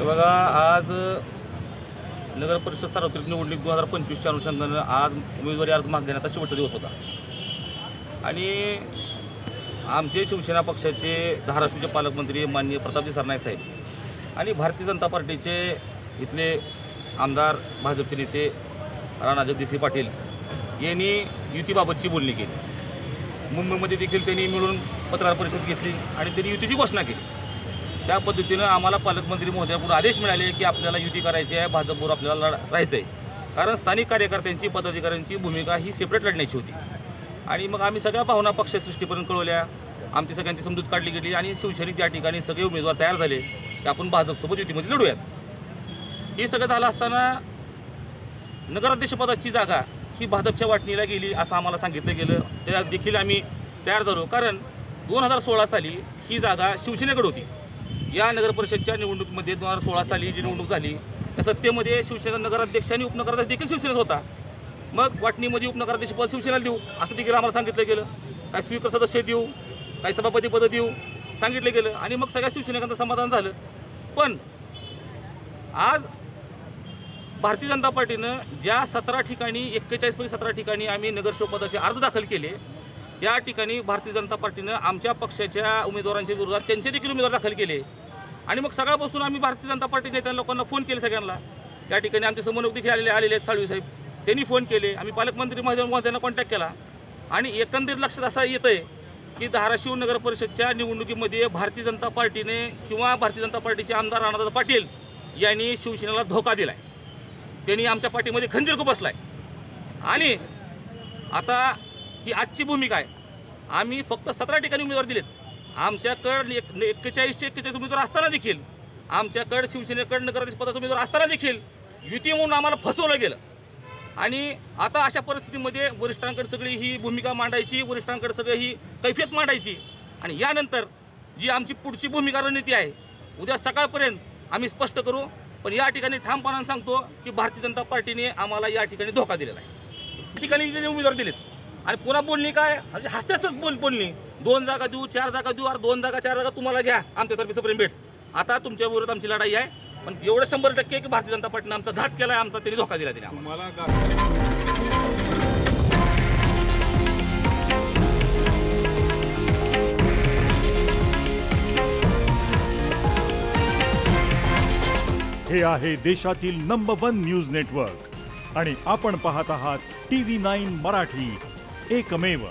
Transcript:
तर बघा, आज नगर परिषद सार्वत्रिक निवडणूक 2025च्या अनुषंगानं आज उमेदवारी अर्ज मागे घेण्याचा शेवटचा दिवस होता आणि आमचे शिवसेना पक्षाचे धाराशिवचे पालकमंत्री माननीय प्रतापजी सरनाईक साहेब आणि भारतीय जनता पार्टीचे इथले आमदार भाजपचे नेते राणा जगदीश पाटील यांनी युतीबाबतची बोलणी केली। मुंबईमध्ये देखील त्यांनी मिळून पत्रकार परिषद घेतली आणि त्यांनी युतीची घोषणा केली। त्या पद्धतीनं आम्हाला पालकमंत्री महोदयाकडून आदेश मिळाले की आपल्याला युती करायची आहे, भाजपवर आपल्याला राहायचं आहे, कारण स्थानिक कार्यकर्त्यांची पदाधिकाऱ्यांची भूमिका ही सेपरेट लढण्याची होती। आणि मग आम्ही सगळ्या भावना पक्षसृष्टीपर्यंत कळवल्या, आमची सगळ्यांची समजूत काढली गेली आणि शिवसेनेत त्या ठिकाणी सगळे उमेदवार तयार झाले की आपण भाजपसोबत युतीमध्ये लढूयात। हे सगळं झालं असताना नगराध्यक्षपदाची जागा ही भाजपच्या वाटणीला गेली असं आम्हाला सांगितलं गेलं। त्या देखील आम्ही तयार झालो, कारण 2016 साली ही जागा शिवसेनेकडे होती। या नगर परिषदच्या निवडणुकीमध्ये 2016 साली जी निवडणूक झाली त्या सत्तेमध्ये शिवसेना नगराध्यक्ष आणि उपनगराध्यक्ष देखील शिवसेनेत होता। मग वाटणीमध्ये उपनगराध्यक्षपद शिवसेनेला देऊ असं देखील आम्हाला सांगितलं गेलं। काही स्वीकर सदस्य देऊ, काही सभापतीपदं देऊ सांगितलं गेलं आणि मग सगळ्या शिवसैनिकांचं समाधान झालं। पण आज भारतीय जनता पार्टीनं ज्या 17 ठिकाणी 41 पैकी 17 ठिकाणी आम्ही नगरसेवकपदाचे अर्ज दाखल केले, त्या ठिकाणी भारतीय जनता पार्टीनं आमच्या पक्षाच्या उमेदवारांच्या विरोधात त्यांचे देखील उमेदवार दाखल केले। आणि मग सकाळपासून आम्ही भारतीय जनता पार्टी नेत्या लोकांना फोन केले सगळ्यांना। त्या ठिकाणी आमचे समन्वयक देखील आलेले आहेत साळवी साहेब, त्यांनी फोन केले, आम्ही पालकमंत्री महोदयांना कॉन्टॅक्ट केला आणि एकंदरीत लक्षात असं येतं आहे की धाराशिव नगर परिषदच्या निवडणुकीमध्ये भारतीय जनता पार्टीने किंवा भारतीय जनता पार्टीचे आमदार राणादादा पाटील यांनी शिवसेनेला धोका दिला आहे। त्यांनी आमच्या पार्टीमध्ये खंजीर बसला आहे आणि आता ही आजची भूमिका आहे। आम्ही फक्त 17 ठिकाणी उमेदवार दिलेत। आमच्याकडे 41 उमेदवार असताना देखील, आमच्याकडे शिवसेनेकडे नगराध्यक्ष पदाचा उमेदवार असताना देखील युती म्हणून आम्हाला फसवलं गेलं। आणि आता अशा परिस्थितीमध्ये वरिष्ठांकडे सगळी ही भूमिका मांडायची, वरिष्ठांकडे सगळी ही कैफियत मांडायची आणि यानंतर जी आमची पुढची भूमिका रणनीती आहे उद्या सकाळपर्यंत आम्ही स्पष्ट करू। पण या ठिकाणी ठामपणाने सांगतो की भारतीय जनता पार्टीने आम्हाला या ठिकाणी धोका दिलेला आहे। या ठिकाणी उमेदवार दिलेत आणि पुन्हा बोलणी काय म्हणजे हास्यास्पद बोलणी, 2 जागा देऊ, 4 जागा देऊ, 2 जागा 4 जागा तुम्हाला घ्या, आमच्यातर्फे सप्रेम भेट। आता तुमच्या विरोधात आमची लढाई आहे, पण एवढं 100% की भारतीय जनता पार्टीने आमचा घात केला आहे, आमचा त्यांनी धोका दिला तिने आम्हाला। हे आहे देशातील नंबर 1 न्यूज नेटवर्क आणि आपण पाहत आहात TV9 मराठी, एकमेव।